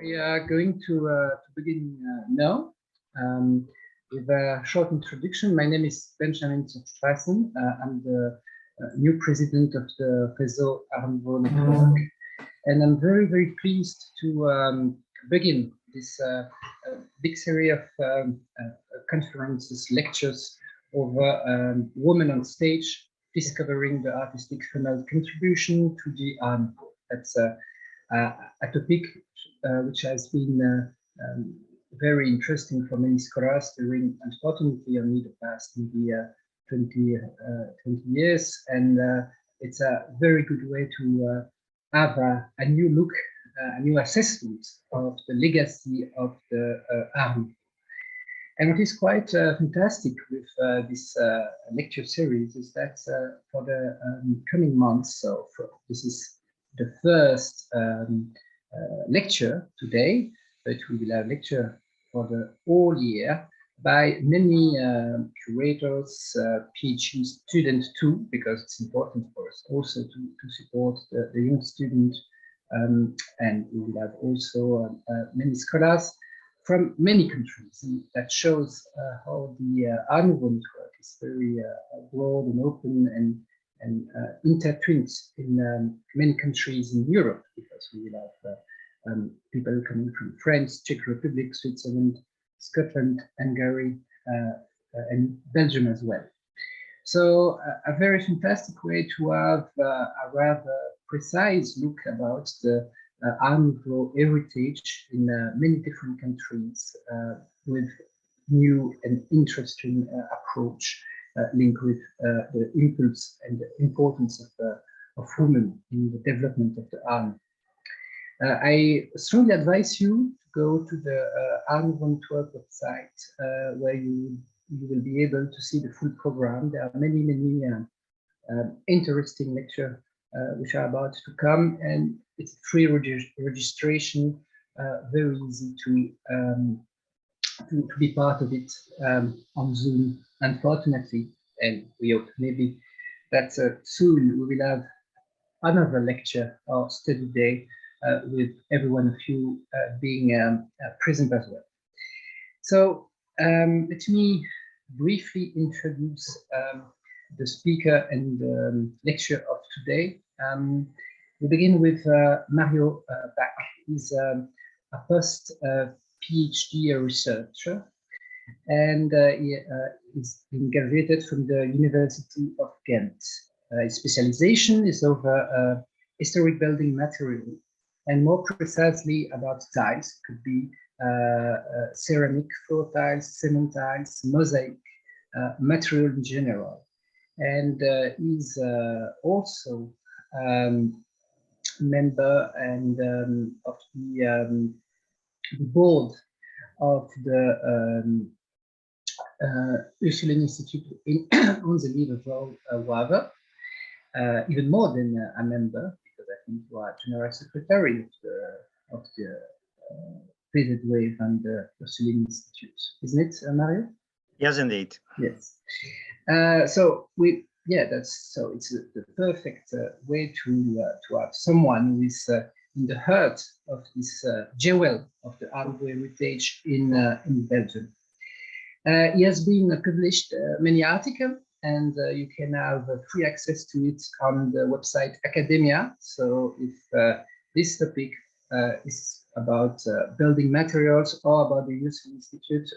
We are going to begin now with a short introduction. My name is Benjamin Strassen. I'm the new president of the Réseau Arnovo network, and I'm very, very pleased to begin this big series of conferences, lectures over women on stage, discovering the artistic female contribution to the Arnovo. That's a topic which has been very interesting for many scholars during, unfortunately, only the past maybe 20 years, and it's a very good way to have a new look, a new assessment of the legacy of the Arnovo. And what is quite fantastic with this lecture series is that for the coming months, so this is the first lecture today, but we will have lecture for the whole year by many curators, PhD students too, because it's important for us also to support the young student, and we will have also many scholars from many countries, and that shows how the Arnovo network is very broad and open and intertwined in many countries in Europe, because we will have people coming from France, Czech Republic, Switzerland, Scotland, Hungary, and Belgium as well. So a very fantastic way to have a rather precise look about the Arnovo heritage in many different countries with new and interesting approach linked with the impulse and the importance of women in the development of the Arnovo. I strongly advise you to go to the Arnovo network website where you will be able to see the full program. There are many interesting lectures which are about to come, and it's free registration, very easy to be part of it on Zoom, unfortunately, and we hope maybe that soon we will have another lecture or study day with every one of you being present as well. So let me briefly introduce the speaker and the lecture of today. We begin with Mario Baeck. He's a post PhD researcher, and he's been graduated from the University of Ghent. His specialization is over historic building material, and more precisely about tiles. Could be ceramic, floor tiles, cement tiles, mosaic, material in general. And he's also member and of the board of the Ursuline Institute in Onze-Lieve-Vrouw-Waver, even more than a member, because I think you are general secretary of the VZW and the Ursuline Institute, isn't it, Mario? Yes, indeed. Yes. So it's the perfect way to have someone who is in the heart of this jewel of the Arnovo heritage in Belgium. He has been published many articles, and you can have free access to it on the website Academia. So if this topic is about building materials or about the Ursuline Institute,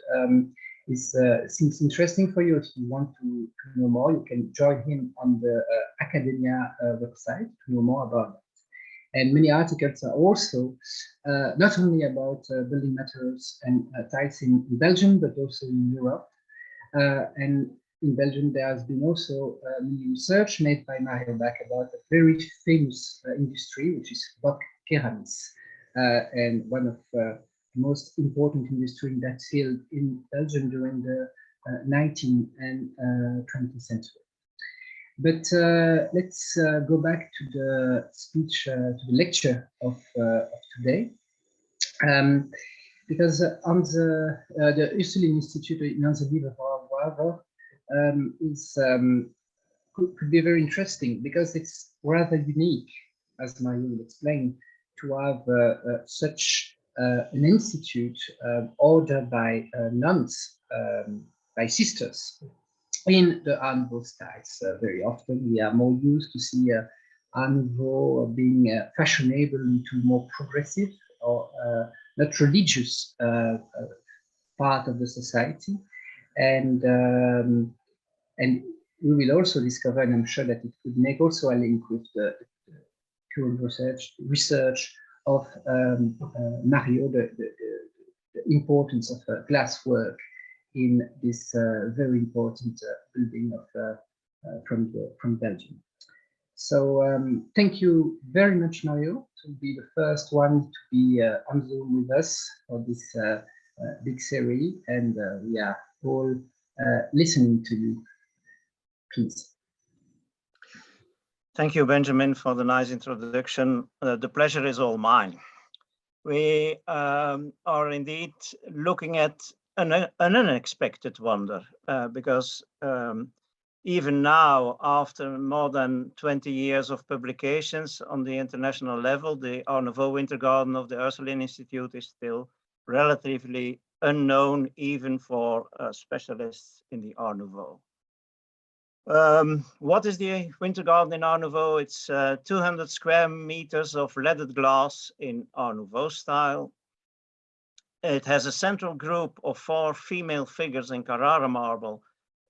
seems interesting for you. If you want to know more, you can join him on the Academia website to know more about that. And many articles are also not only about building materials and tiles in Belgium, but also in Europe. And in Belgium, there has been also research made by Mario Baeck about a very famous industry, which is Bock ceramics, and one of the most important industry in that field in Belgium during the 19th and 20th century. But let's go back to the speech, to the lecture of today, because on the Ursuline Institute in Onze-Lieve-Vrouw-Waver could be very interesting, because it's rather unique, as Mario will explain, to have such an institute ordered by nuns, by sisters in the Art Nouveau styles. Very often we are more used to see Art Nouveau being fashionable into more progressive or not religious part of the society, and we will also discover, and I'm sure that it could make also a link with the current research of Mario, the importance of glasswork in this very important building of from Belgium. So thank you very much, Mario, to be the first one to be on Zoom with us for this big series, and we are all listening to you. Please. Thank you, Benjamin, for the nice introduction. The pleasure is all mine. We are indeed looking at an unexpected wonder, because even now, after more than 20 years of publications on the international level, the Art Nouveau Winter Garden of the Ursuline Institute is still relatively unknown, even for specialists in the Art Nouveau. What is the Winter Garden in Art Nouveau? It's 200 square meters of leaded glass in Art Nouveau style. It has a central group of 4 female figures in Carrara marble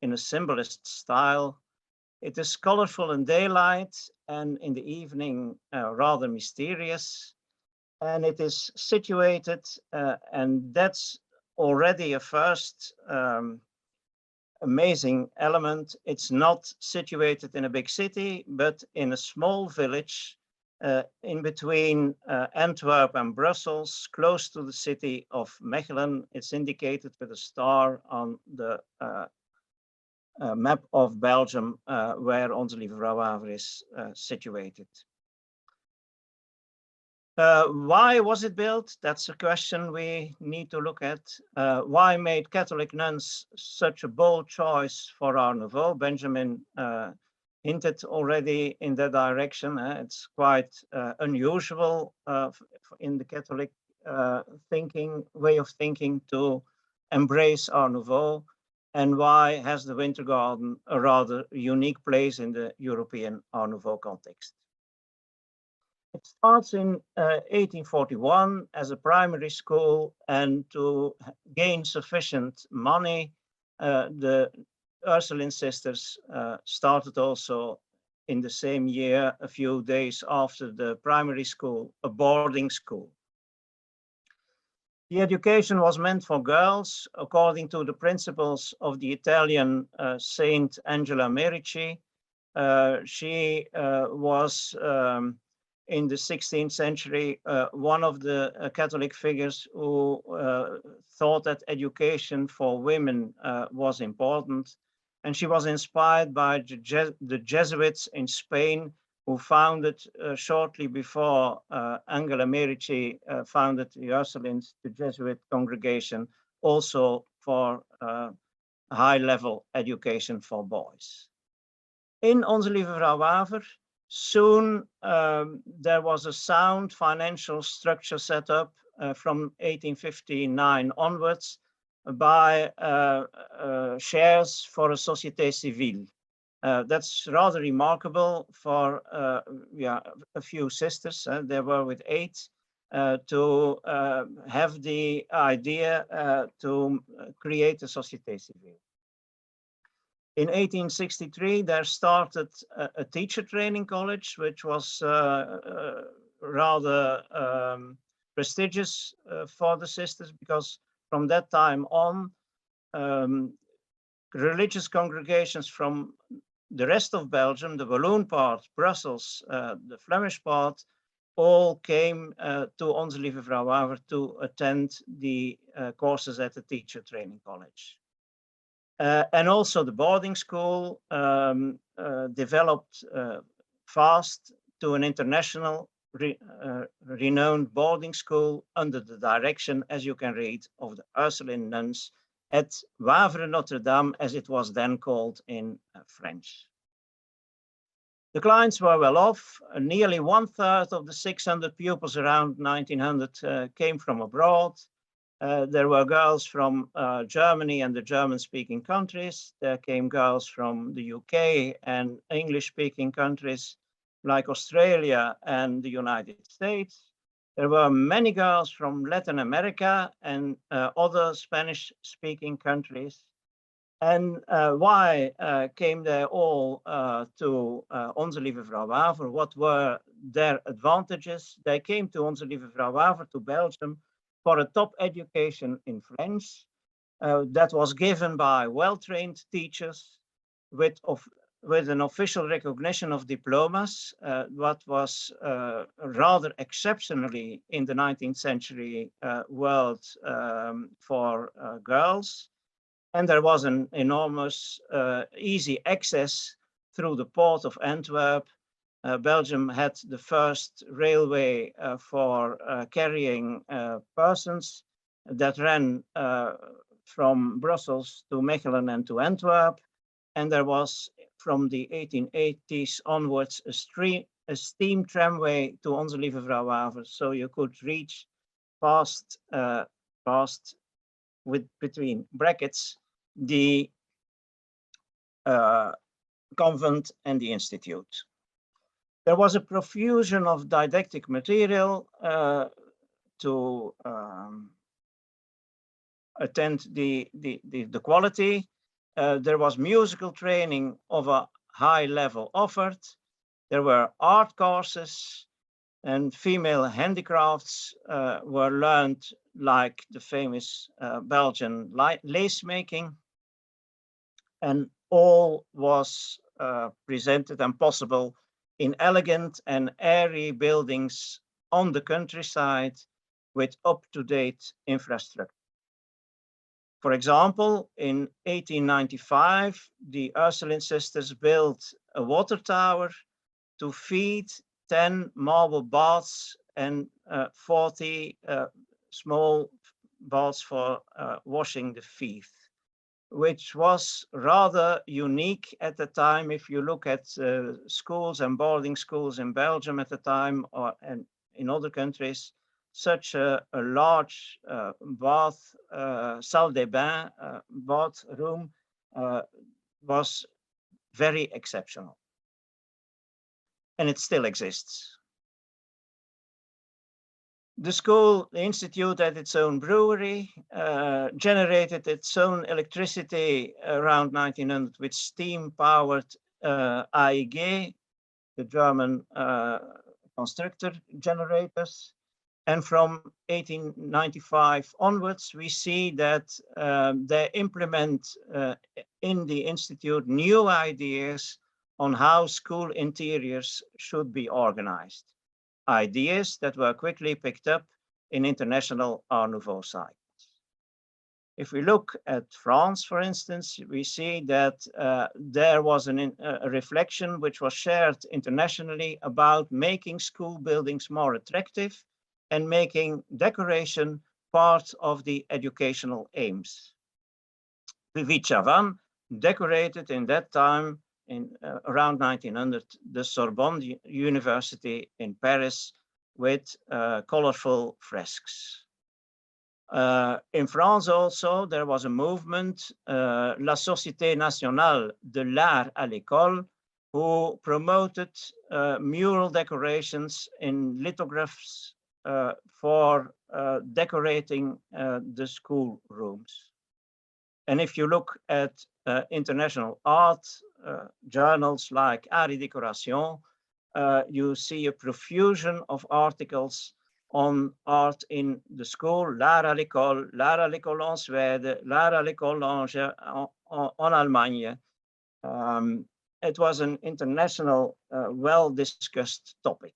in a symbolist style. It is colorful in daylight and in the evening rather mysterious. And it is situated, and that's already a first amazing element. It's not situated in a big city, but in a small village in between Antwerp and Brussels, close to the city of Mechelen. It's indicated with a star on the map of Belgium, where Onze-Lieve-Vrouw-Waver is situated. Why was it built? That's a question we need to look at. Why made Catholic nuns such a bold choice for Art Nouveau? Benjamin hinted already in that direction. It's quite unusual in the Catholic way of thinking to embrace Art Nouveau. And why has the Winter Garden a rather unique place in the European Art Nouveau context? It starts in 1841 as a primary school, and to gain sufficient money, the Ursuline sisters started also in the same year, a few days after the primary school, a boarding school. The education was meant for girls, according to the principles of the Italian Saint Angela Merici. She was in the 16th century, one of the Catholic figures who thought that education for women was important. And she was inspired by the Jesuits in Spain, who founded shortly before Angela Merici founded the Ursulines, the Jesuit congregation, also for high-level education for boys. In Onze-Lieve-Vrouw-Waver, soon there was a sound financial structure set up from 1859 onwards by shares for a Société Civile. That's rather remarkable for a few sisters. There were with 8 to have the idea to create a Société Civile. In 1863, there started a teacher training college, which was rather prestigious for the sisters, because from that time on, religious congregations from the rest of Belgium, the Walloon part, Brussels, the Flemish part, all came to Onze-Lieve-Vrouw-Waver to attend the courses at the teacher training college. And also the boarding school developed fast to an international renowned boarding school under the direction, as you can read, of the Ursuline nuns at Wavre Notre Dame, as it was then called in French. The clients were well off. Nearly 1/3 of the 600 pupils around 1900 came from abroad. There were girls from Germany and the German-speaking countries. There came girls from the UK and English-speaking countries like Australia and the United States. There were many girls from Latin America and other Spanish-speaking countries. And why came they all to Onze-Lieve-Vrouw-Waver? What were their advantages? They came to Onze-Lieve-Vrouw-Waver, to Belgium, for a top education in French that was given by well-trained teachers with an official recognition of diplomas, what was rather exceptionally in the 19th century world for girls. And there was an enormous easy access through the port of Antwerp. Belgium had the first railway for carrying persons that ran from Brussels to Mechelen and to Antwerp. And there was, from the 1880s onwards, a steam tramway to Onze-Lieve-Vrouw-Waver, so you could reach past with between brackets the convent and the institute. There was a profusion of didactic material to attend the quality. There was musical training of a high level offered. There were art courses, and female handicrafts were learned, like the famous Belgian lace making. And all was presented and possible in elegant and airy buildings on the countryside with up-to-date infrastructure. For example, in 1895, the Ursuline sisters built a water tower to feed 10 marble baths and 40 small baths for washing the feet, which was rather unique at the time. If you look at schools and boarding schools in Belgium at the time, and in other countries, such a large bath, salle de bain, bathroom was very exceptional. And it still exists. The school, the institute, had its own brewery, generated its own electricity around 1900 with steam-powered AEG, the German constructor generators. And from 1895 onwards, we see that they implement in the institute new ideas on how school interiors should be organized. Ideas that were quickly picked up in international Art Nouveau cycles. If we look at France, for instance, we see that there was a reflection which was shared internationally about making school buildings more attractive and making decoration part of the educational aims. Vivi Chavannes decorated in that time, in around 1900, the Sorbonne University in Paris with colorful fresks. In France also, there was a movement, La Société Nationale de l'Art à l'École, who promoted mural decorations in lithographs for decorating the school rooms. And if you look at international art journals like Art et Décoration, you see a profusion of articles on art in the school, l'art à l'école en Suède, l'art à l'école en Allemagne. It was an international, well-discussed topic.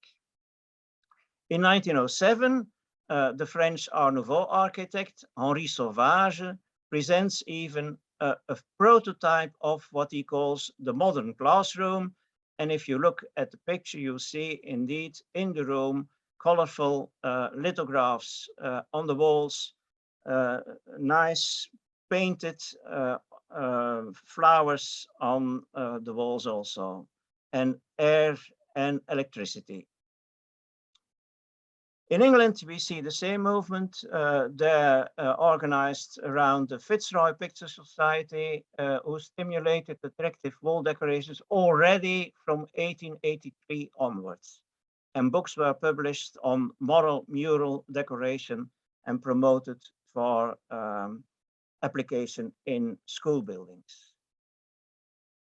In 1907, the French Art Nouveau architect, Henri Sauvage, presents even a prototype of what he calls the modern classroom. And if you look at the picture, you see indeed in the room colorful lithographs on the walls, nice painted flowers on the walls also. and air and electricity. In England, we see the same movement. They're organized around the Fitzroy Picture Society, who stimulated attractive wall decorations already from 1883 onwards. And books were published on moral mural decoration and promoted for application in school buildings.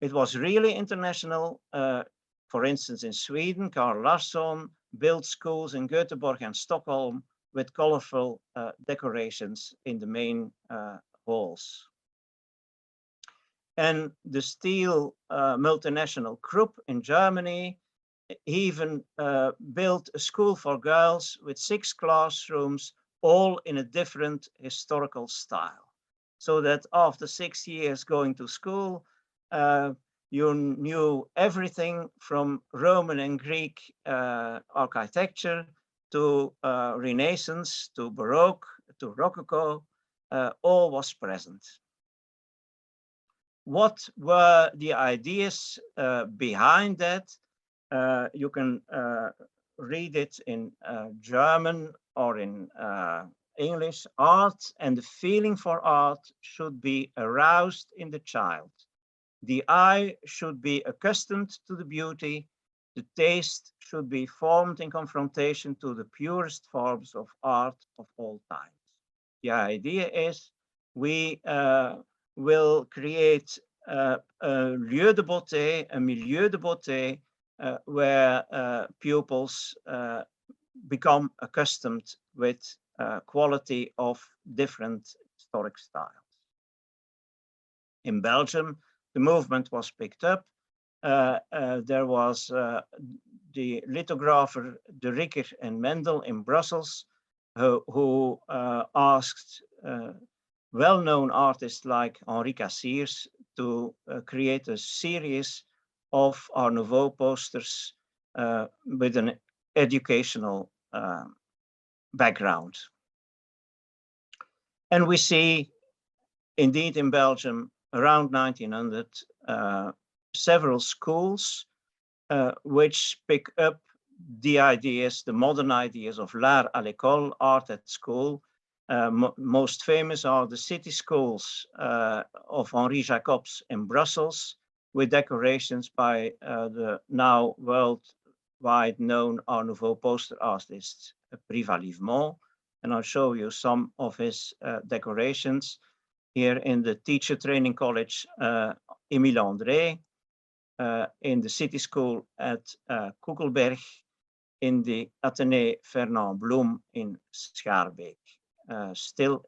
It was really international. For instance, in Sweden, Carl Larsson built schools in Göteborg and Stockholm with colorful decorations in the main halls. And the steel multinational Krupp in Germany even built a school for girls with 6 classrooms, all in a different historical style. So that after 6 years going to school, you knew everything from Roman and Greek architecture to Renaissance, to Baroque, to Rococo, all was present. What were the ideas behind that? You can read it in German or in English. Art and the feeling for art should be aroused in the child. The eye should be accustomed to the beauty. The taste should be formed in confrontation to the purest forms of art of all times. The idea is we will create a lieu de beauté, a milieu de beauté, where pupils become accustomed with quality of different historic styles. In Belgium, the movement was picked up. There was the lithographer De Ricker and Mendel in Brussels, who asked well-known artists like Henri Cassiers to create a series of Art Nouveau posters with an educational background. And we see, indeed, in Belgium, around 1900, several schools which pick up the ideas, the modern ideas of l'art à l'école, art at school. Most famous are the city schools of Henri Jacobs in Brussels, with decorations by the now worldwide known Art Nouveau poster artist, Privat-Livement. And I'll show you some of his decorations here in the teacher training college, Émile André, in the city school at Koekelberg, in the Athénée Fernand Bloem in Schaerbeek. Still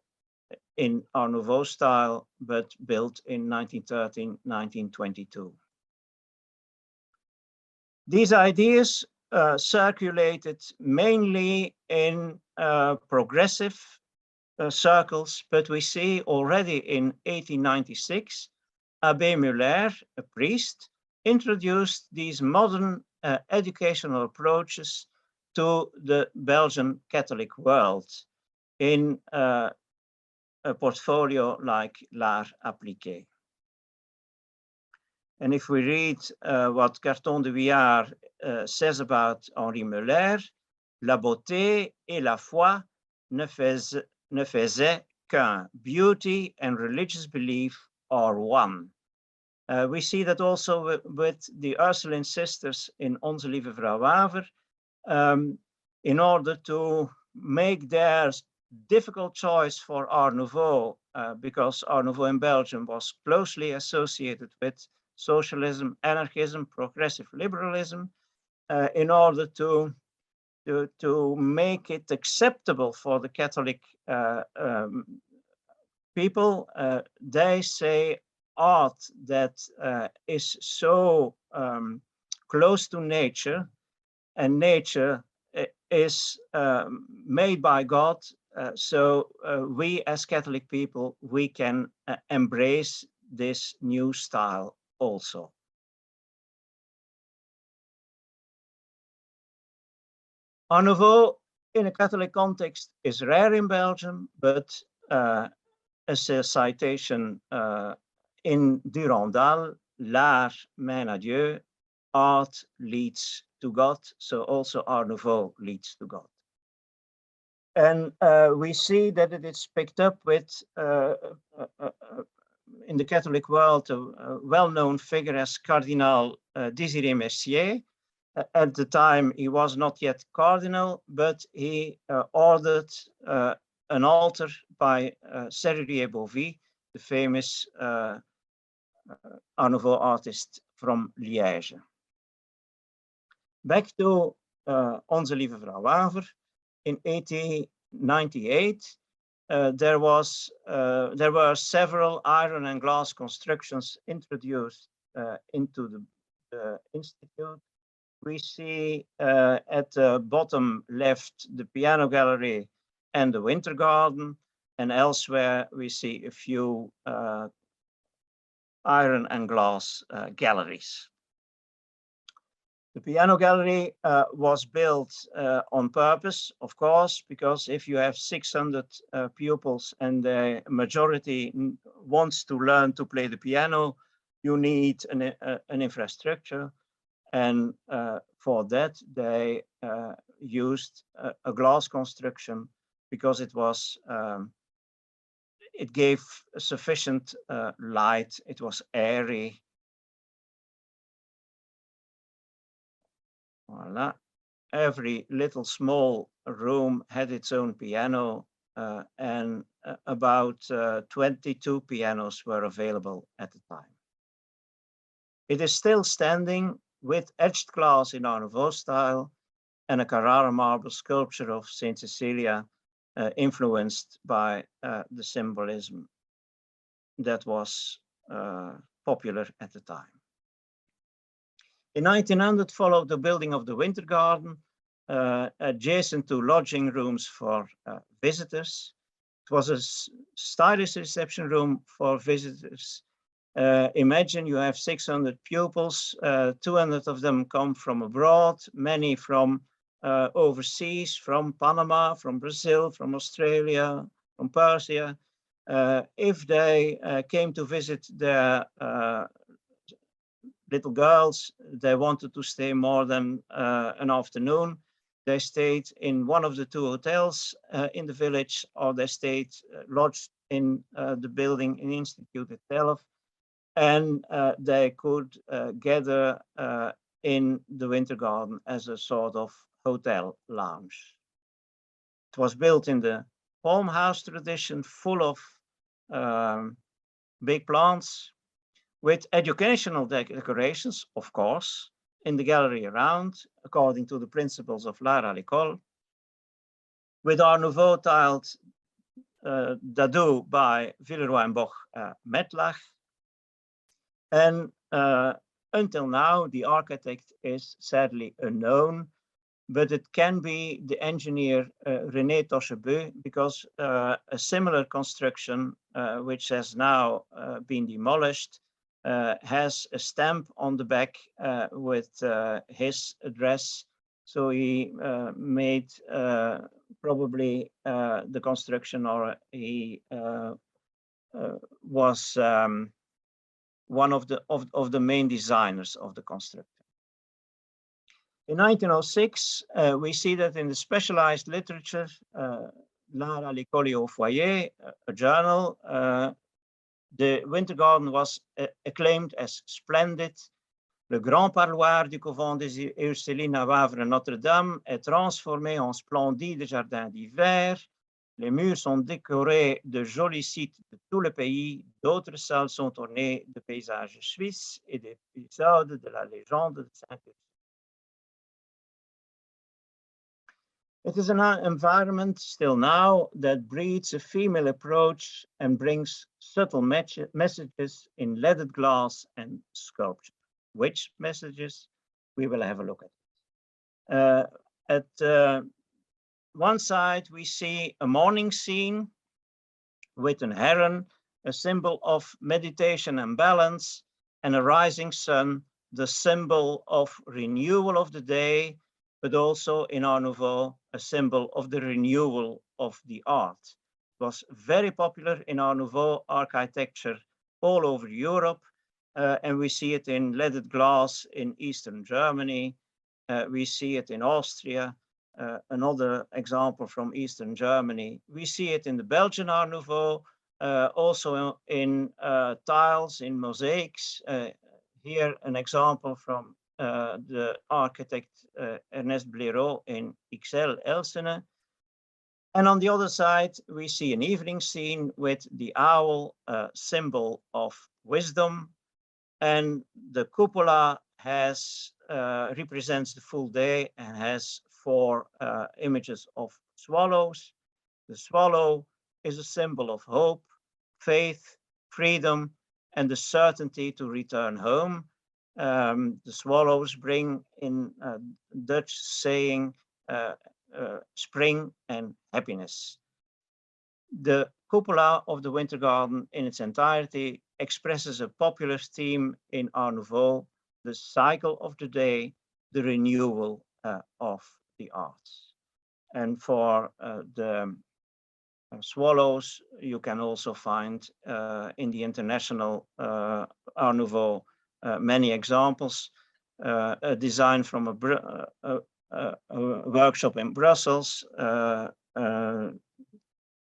in Art Nouveau style, but built in 1913, 1922. These ideas circulated mainly in progressive circles, but we see already in 1896, Abbé Muller, a priest, introduced these modern educational approaches to the Belgian Catholic world in a portfolio like L'Art Appliqué. And if we read what Carton de Vuillard says about Henri Muller, la beauté et la foi ne faisaient qu'un. Beauty and religious belief are one. We see that also with the Ursuline sisters in Onze-Lieve-Vrouw-Waver, in order to make their difficult choice for Art Nouveau, because Art Nouveau in Belgium was closely associated with socialism, anarchism, progressive liberalism, in order to make it acceptable for the Catholic people. They say art that is so close to nature, and nature is made by God. So we as Catholic people, we can embrace this new style also. Art Nouveau in a Catholic context is rare in Belgium, but as a citation in Durandal, L'Art mène à Dieu, art leads to God, so also Art Nouveau leads to God. And we see that it is picked up with, in the Catholic world, a well-known figure as Cardinal Désiré Mercier. At the time, he was not yet cardinal, but he ordered an altar by Serrurier-Bovy, the famous Art Nouveau artist from Liège. Back to Onze-Lieve-Vrouw-Waver. In 1898, there were several iron and glass constructions introduced into the institute. We see at the bottom left the piano gallery and the winter garden, and elsewhere we see a few iron and glass galleries. The piano gallery was built on purpose, of course, because if you have 600 pupils and the majority wants to learn to play the piano, you need an infrastructure. And for that, they used a glass construction because it was, it gave sufficient light, it was airy. Voila. Every little small room had its own piano, and about 22 pianos were available at the time. It is still standing with etched glass in Art Nouveau style and a Carrara marble sculpture of Saint Cecilia, influenced by the symbolism that was popular at the time. In 1900 followed the building of the winter garden, adjacent to lodging rooms for visitors. It was a stylish reception room for visitors. Imagine you have 600 pupils, 200 of them come from abroad, many from overseas, from Panama, from Brazil, from Australia, from Persia. If they came to visit their little girls, they wanted to stay more than an afternoon. They stayed in one of the two hotels in the village, or they stayed lodged in the building, in the institute itself. And they could gather in the winter garden as a sort of hotel lounge. It was built in the farmhouse tradition, full of big plants, with educational decorations, of course, in the gallery around, according to the principles of l'art à l'école, with Art Nouveau tiled dado by Villeroy and Boch Metlach. And until now, the architect is sadly unknown, but it can be the engineer René Tochebeu, because a similar construction, which has now been demolished, has a stamp on the back with his address. So he made probably the construction, or he was one of the main designers of the construction. In 1906, we see that in the specialized literature, L'art à l'école et au foyer, a journal, the winter garden was acclaimed as splendid. Le grand parloir du couvent des Ursulines à Waver Notre-Dame est transformé en splendide jardin d'hiver. Les murs sont décorés de jolis sites de tout le pays. D'autres salles sont ornées de paysages suisses et d'épisodes de la légende de Saint-Ursulin. It is an environment still now that breeds a female approach and brings subtle messages in leaded glass and sculpture. Which messages? We will have a look at. At one side, we see a morning scene with an heron, a symbol of meditation and balance, and a rising sun, the symbol of renewal of the day, but also in Art Nouveau, a symbol of the renewal of the art. It was very popular in Art Nouveau architecture all over Europe. and we see it in leaded glass in Eastern Germany. We see it in Austria, another example from Eastern Germany. We see it in the Belgian Art Nouveau, also in tiles, in mosaics. Here an example from the architect Ernest Blaireau in Ixelles, Elsene. And on the other side, we see an evening scene with the owl, symbol of wisdom, and the cupola has represents the full day and has 4 images of swallows. The swallow is a symbol of hope, faith, freedom, and the certainty to return home. The swallows bring, in Dutch saying, spring and happiness. The cupola of the Winter Garden in its entirety expresses a popular theme in Art Nouveau, the cycle of the day, the renewal of the arts. And for the swallows, you can also find in the international Art Nouveau many examples. A design from a workshop in Brussels,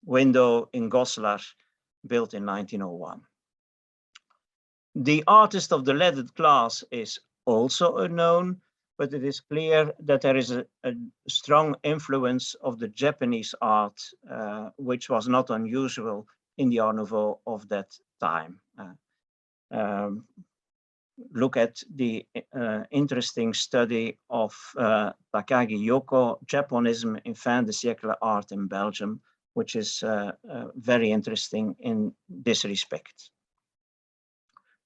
window in Goslar, built in 1901. The artist of the leaded glass is also unknown, but it is clear that there is a strong influence of the Japanese art, which was not unusual in the Art Nouveau of that time. Look at the interesting study of Takagi Yoko, Japonism in fin de siècle art in Belgium, which is very interesting in this respect.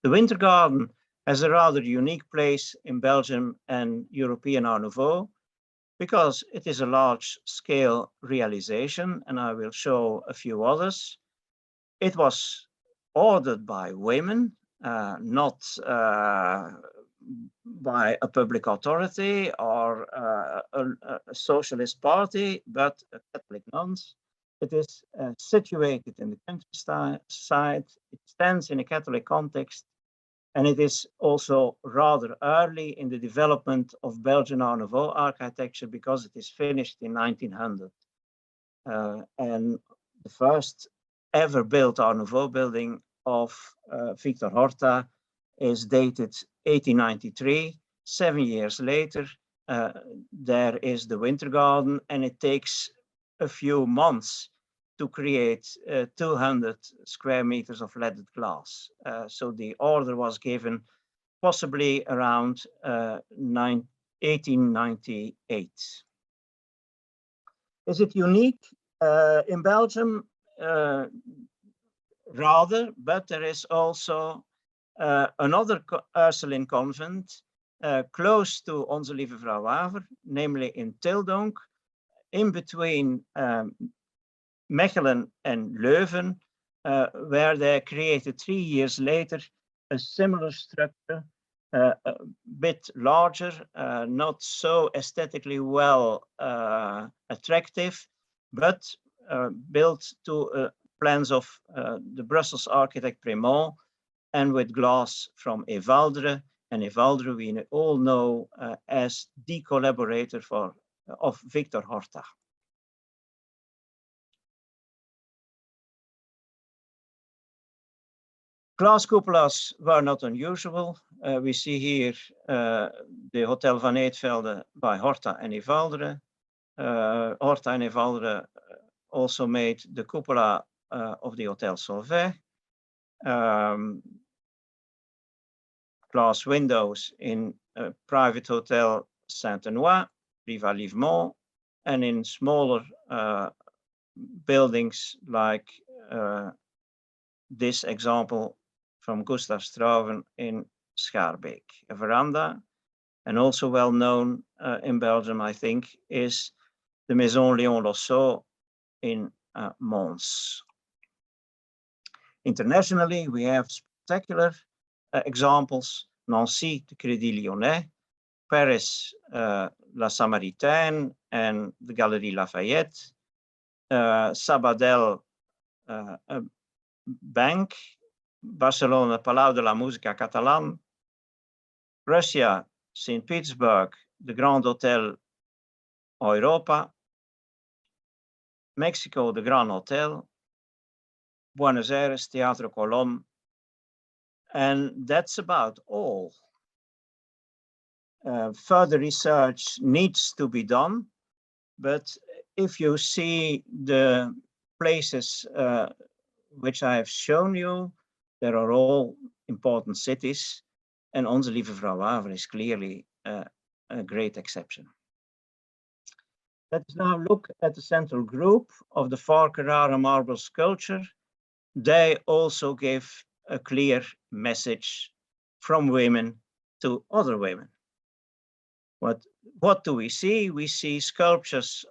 The Winter Garden has a rather unique place in Belgium and European Art Nouveau because it is a large-scale realization, and I will show a few others. It was ordered by women, not by a public authority or a socialist party, but Catholic nuns. It is situated in the countryside. It stands in a Catholic context, and it is also rather early in the development of Belgian Art Nouveau architecture because it is finished in 1900. And the first ever built Art Nouveau building of Victor Horta is dated 1893. 7 years later, there is the Winter Garden, and it takes a few months to create 200 square meters of leaded glass. So the order was given possibly around 1898. Is it unique in Belgium? Rather, but there is also another Ursuline convent close to Onze-Lieve-Vrouw-Waver, namely in Tildonk, in between Mechelen and Leuven, where they created 3 years later a similar structure, a bit larger, not so aesthetically well attractive, but built to plans of the Brussels architect Prémont, and with glass from Evaldre. And Evaldre we all know as the collaborator of Victor Horta. Glass cupolas were not unusual. We see here the Hotel van Eetvelde by Horta and Evaldre. Horta and Evaldre also made the cupola of the Hotel Solvay. Glass windows in a private hotel Saint-Benoît, Riva-Livemont, and in smaller buildings like this example from Gustav Strauven in Schaerbeek. A veranda, and also well known in Belgium, I think, is the Maison Léon Losseau in Mons. Internationally, we have spectacular examples: Nancy, the Crédit Lyonnais; Paris, La Samaritaine and the Galerie Barcelona, Palau de la Música Catalán. Russia, St. Petersburg, the Grand Hotel Europa. Mexico, the Grand Hotel. Buenos Aires, Teatro Colón. And that's about all. Further research needs to be done, but if you see the places which I have shown you, there are all important cities, and Onze-Lieve-Vrouw-Waver is clearly a great exception. Let's now look at the central group of the 4 Carrara marble sculpture. They also give a clear message from women to other women. What do we see? We see sculptures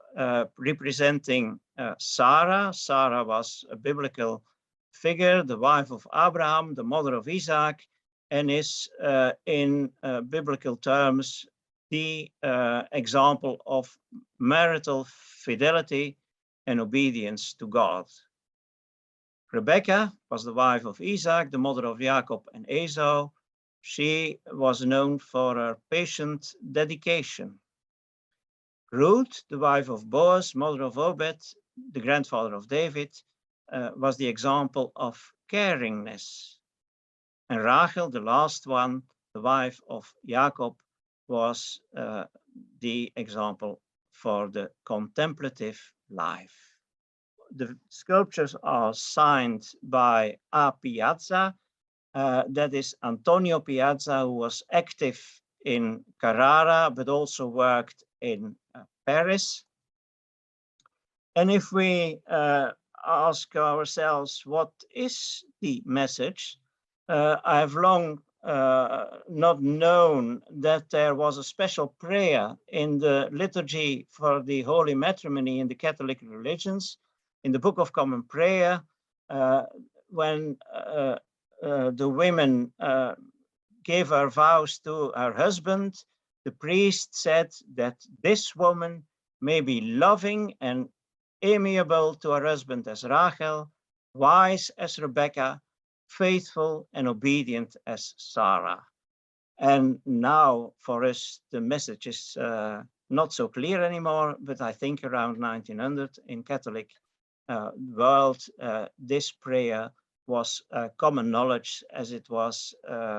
representing Sarah. Sarah was a biblical figure, the wife of Abraham, the mother of Isaac, and is in biblical terms the example of marital fidelity and obedience to God. Rebecca was the wife of Isaac, the mother of Jacob and Esau. She was known for her patient dedication. Ruth, the wife of Boaz, mother of Obed, the grandfather of David, was the example of caringness. And Rachel, the last one, the wife of Jacob, was the example for the contemplative life. The sculptures are signed by A. Piazza. That is Antonio Piazza, who was active in Carrara, but also worked in Paris. And if we ask ourselves, what is the message? I have long not known that there was a special prayer in the liturgy for the Holy Matrimony in the Catholic religions. In the Book of Common Prayer, when the women gave her vows to her husband, the priest said that this woman may be loving and amiable to her husband as Rachel, wise as Rebecca, faithful and obedient as Sarah. And now for us, the message is not so clear anymore, but I think around 1900 in Catholic world, this prayer was common knowledge as it was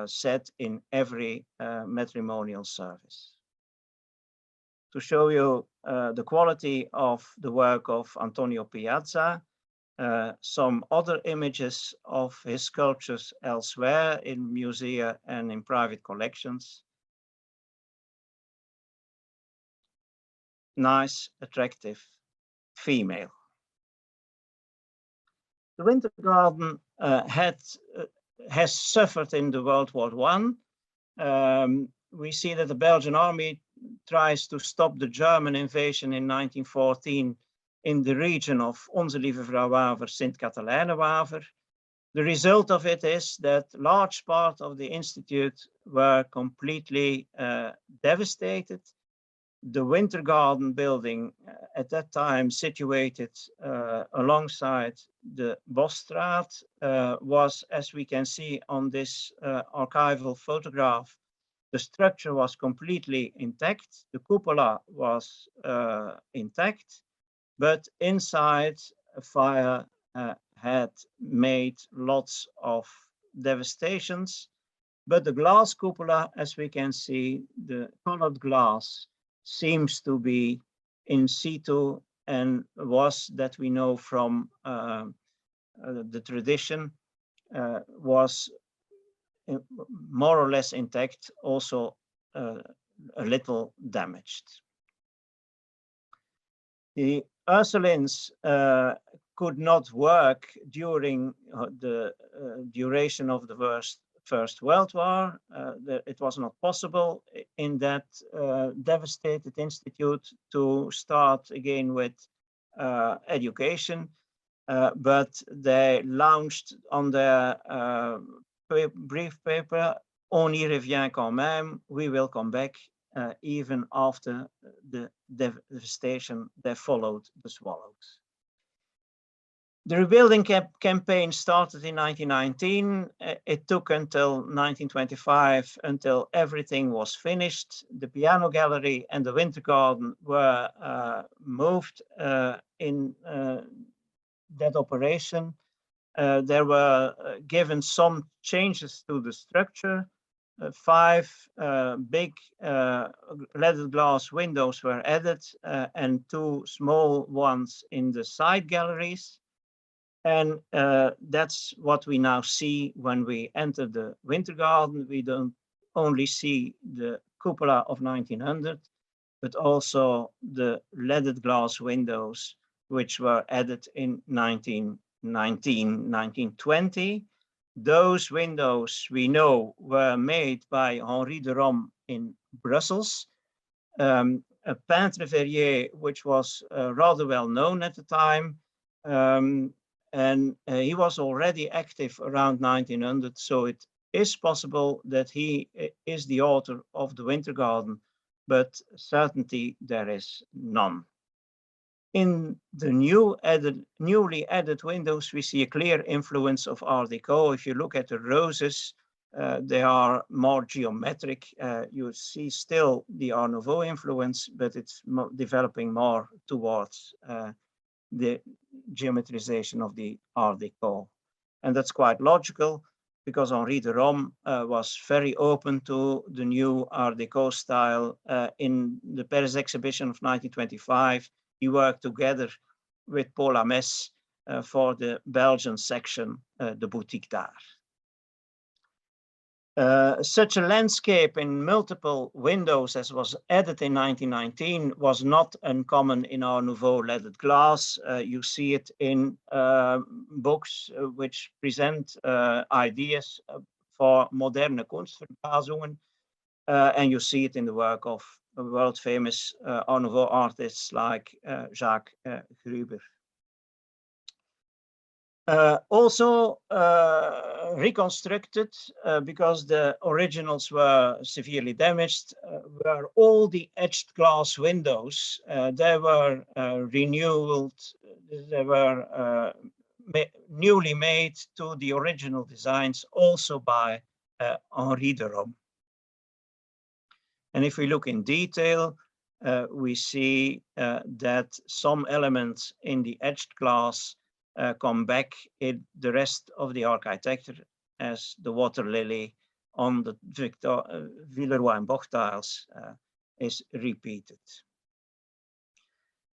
said in every matrimonial service. To show you the quality of the work of Antonio Piazza, some other images of his sculptures elsewhere in museum and in private collections. Nice, attractive female. The Winter Garden has suffered in the World War I. We see that the Belgian army tries to stop the German invasion in 1914 in the region of Onze-Lieve-Vrouw-Waver, Sint-Katelijne-Waver. The result of it is that large part of the institute were completely devastated. The Winter Garden building at that time situated alongside the Bosstraat was, as we can see on this archival photograph, the structure was completely intact. The cupola was intact, but inside a fire had made lots of devastations. But the glass cupola, as we can see, the colored glass seems to be in situ and was, that we know from the tradition, was more or less intact, also a little damaged. The Ursulines could not work during the duration of the First World War. It was not possible in that devastated institute to start again with education, but they launched on their brief paper, "On y revient quand même," we will come back, even after the devastation that followed the swallows. The rebuilding campaign started in 1919. It took until 1925 until everything was finished. The piano gallery and the winter garden were moved in that operation. There were given some changes to the structure. 5 big leaded glass windows were added and 2 small ones in the side galleries. And that's what we now see when we enter the winter garden. We don't only see the cupola of 1900, but also the leaded glass windows, which were added in 1919, 1920. Those windows we know were made by Henri de Rom in Brussels, a peintre verrier which was rather well known at the time. And he was already active around 1900, so it is possible that he is the author of the winter garden, but certainty there is none. In the newly added windows, we see a clear influence of Art Deco. If you look at the roses, they are more geometric. You see still the Art Nouveau influence, but it's developing more towards the geometrization of the Art Deco. And that's quite logical because Henri de Rom was very open to the new Art Deco style. In the Paris exhibition of 1925, he worked together with Paul Lamès for the Belgian section, the Boutique d'Art. Such a landscape in multiple windows as was added in 1919 was not uncommon in Art Nouveau leaded glass. You see it in books which present ideas for moderne Kunstverbasungen, and you see it in the work of world famous Art Nouveau artists like Jacques Gruber. Also reconstructed because the originals were severely damaged, were all the etched glass windows. They were renewed, they were newly made to the original designs, also by Henri de Rom. And if we look in detail, we see that some elements in the etched glass come back in the rest of the architecture, as the water lily on the Villeroy and Boch tiles is repeated.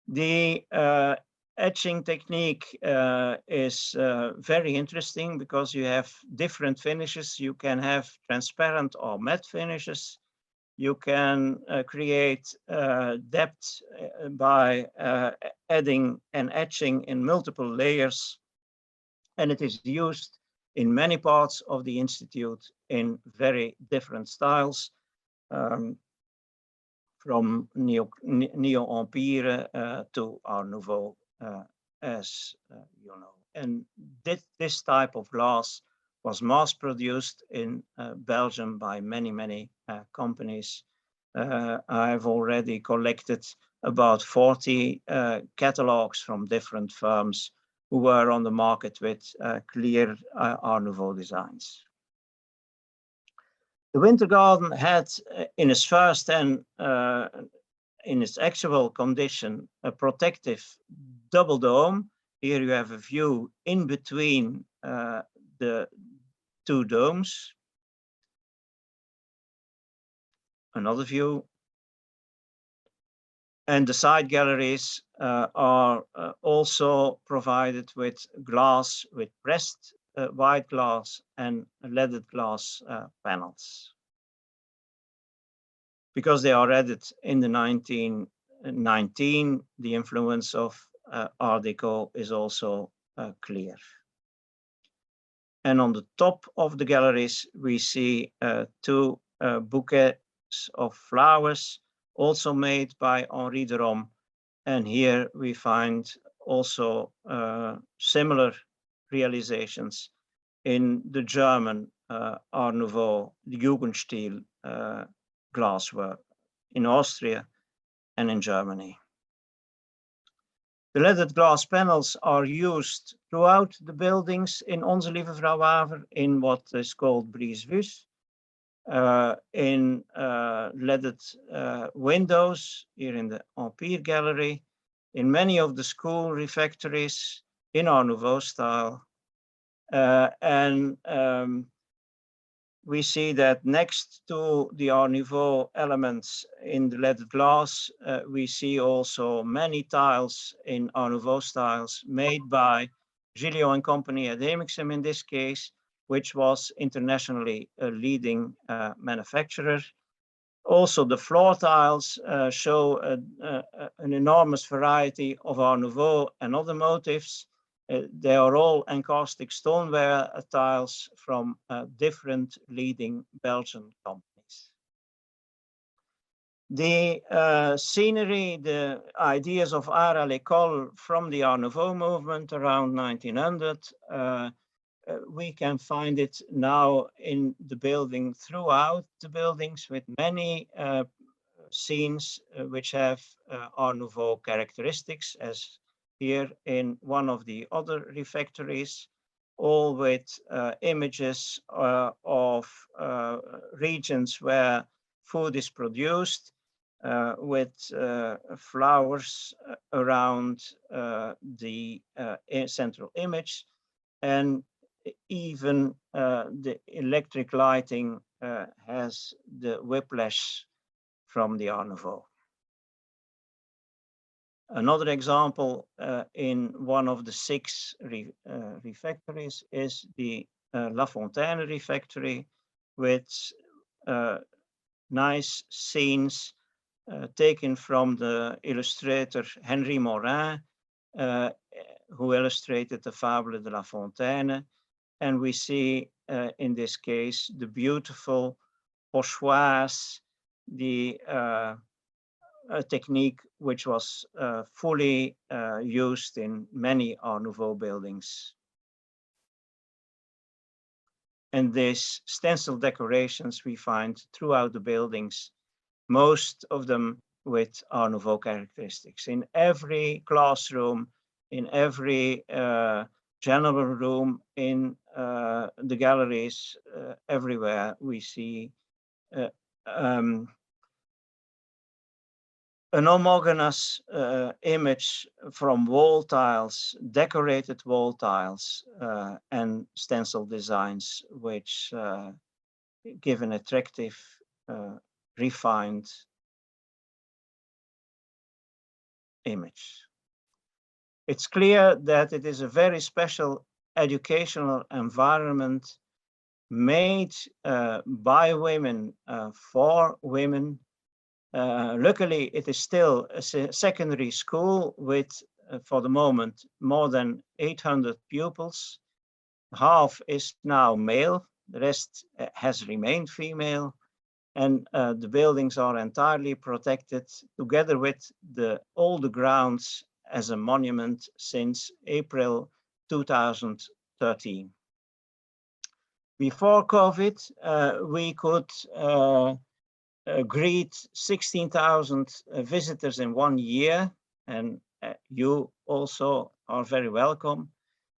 The etching technique is very interesting because you have different finishes. You can have transparent or matte finishes. You can create depth by adding and etching in multiple layers. And it is used in many parts of the Institute in very different styles, from Neo-Empire to Art Nouveau, as you know. And this type of glass was mass produced in Belgium by many companies. I've already collected about 40 catalogs from different firms who were on the market with clear Art Nouveau designs. The winter garden had in its first and in its actual condition a protective double dome. Here you have a view in between the 2 domes. Another view. And the side galleries are also provided with glass, with pressed white glass and leaded glass panels. Because they are added in the 1919, the influence of Art Deco is also clear. And on the top of the galleries, we see 2 bouquets of flowers, also made by Henri de Rom. And here we find also similar realizations in the German Art Nouveau, the Jugendstil glasswork in Austria and in Germany. The leaded glass panels are used throughout the buildings in Onze-Lieve-Vrouw-Waver in what is called brise-vis, in leaded windows here in the Empire Gallery, in many of the school refectories in Art Nouveau style. We see that next to the Art Nouveau elements in the leaded glass, we see also many tiles in Art Nouveau styles made by Gilliot and Company at Hemixem in this case, which was internationally a leading manufacturer. Also, the floor tiles show an enormous variety of Art Nouveau and other motifs. They are all encaustic stoneware tiles from different leading Belgian companies. The scenery, the ideas of art à l'école from the Art Nouveau movement around 1900, we can find it now in the building, throughout the buildings, with many scenes which have Art Nouveau characteristics, as here in one of the other refectories, all with images of regions where food is produced, with flowers around the central image, and even the electric lighting has the whiplash from the Art Nouveau. Another example in one of the 6 refectories is the Lafontainery Factory, with nice scenes taken from the illustrator Henri Morin, who illustrated the Fable de La Fontaine. And we see in this case the beautiful pochoirs, the a technique which was fully used in many Art Nouveau buildings. And these stencil decorations we find throughout the buildings, most of them with Art Nouveau characteristics. In every classroom, in every general room, in the galleries, everywhere we see an homogeneous image from wall tiles, decorated wall tiles, and stencil designs, which give an attractive, refined image. It's clear that it is a very special educational environment made by women for women. Luckily, it is still a secondary school with, for the moment, more than 800 pupils. Half is now male, the rest has remained female, and the buildings are entirely protected together with all the grounds as a monument since April 2013. Before COVID, we could greet 16,000 visitors in 1 year, and you also are very welcome.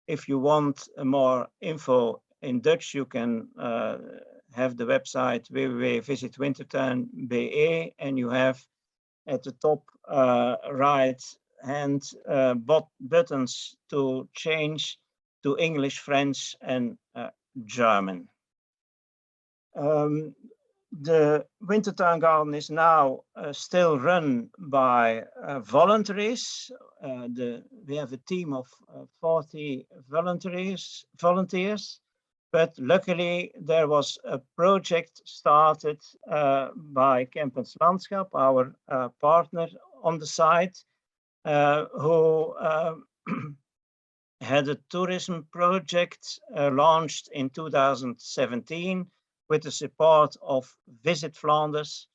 If you want more info in Dutch, you can have the website www.visitwintertuin.be, and you have at the top right hand buttons to change to English, French, and German. The Wintertuin Garden is now still run by voluntaries. We have a team of 40 volunteers, but luckily there was a project started by Campus Landschap, our partner on the site, who had a tourism project launched in 2017 with the support of Visit Flanders,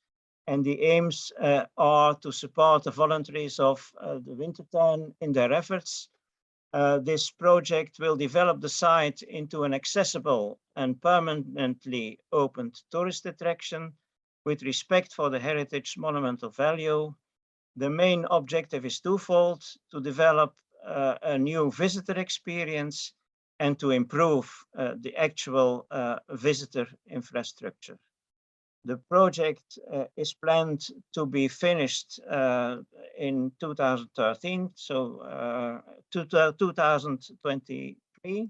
and the aims are to support the volunteers of the Wintertuin in their efforts. This project will develop the site into an accessible and permanently opened tourist attraction with respect for the heritage monumental value. The main objective is twofold: to develop a new visitor experience and to improve the actual visitor infrastructure. The project is planned to be finished in 2013, so 2023.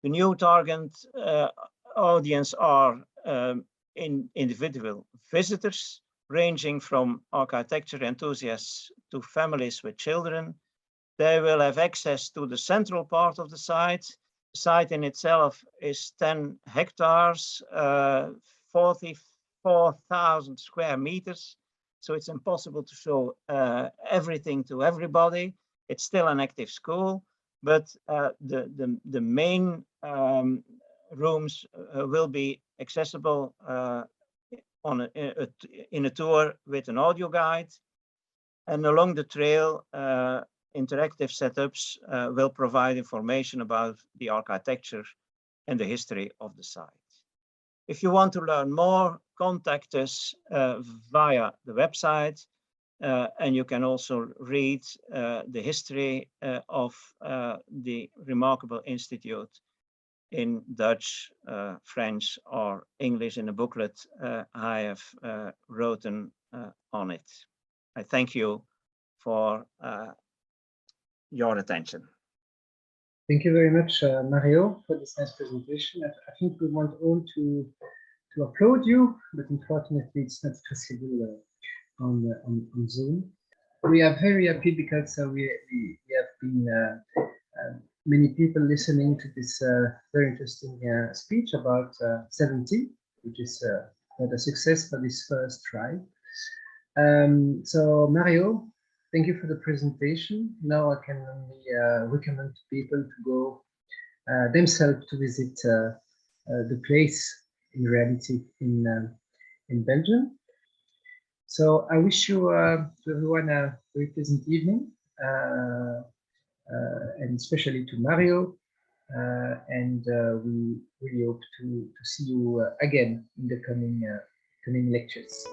The new target audience are individual visitors, ranging from architecture enthusiasts to families with children. They will have access to the central part of the site. The site in itself is 10 hectares, 44,000 square meters. So it's impossible to show everything to everybody. It's still an active school, but the main rooms will be accessible in a tour with an audio guide. And along the trail, interactive setups will provide information about the architecture and the history of the site. If you want to learn more, contact us via the website, and you can also read the history of the remarkable institute in Dutch, French, or English in a booklet I have written on it. I thank you for your attention. Thank you very much, Mario, for this nice presentation. I think we want all to applaud you, but unfortunately it's not possible on Zoom. We are very happy because we have been many people listening to this very interesting speech about 70, which is quite a success for this first try. So Mario, thank you for the presentation. Now I can only recommend people to go themselves to visit the place in reality in Belgium. So I wish you to everyone a very pleasant evening, and especially to Mario. And we really hope to see you again in the coming lectures.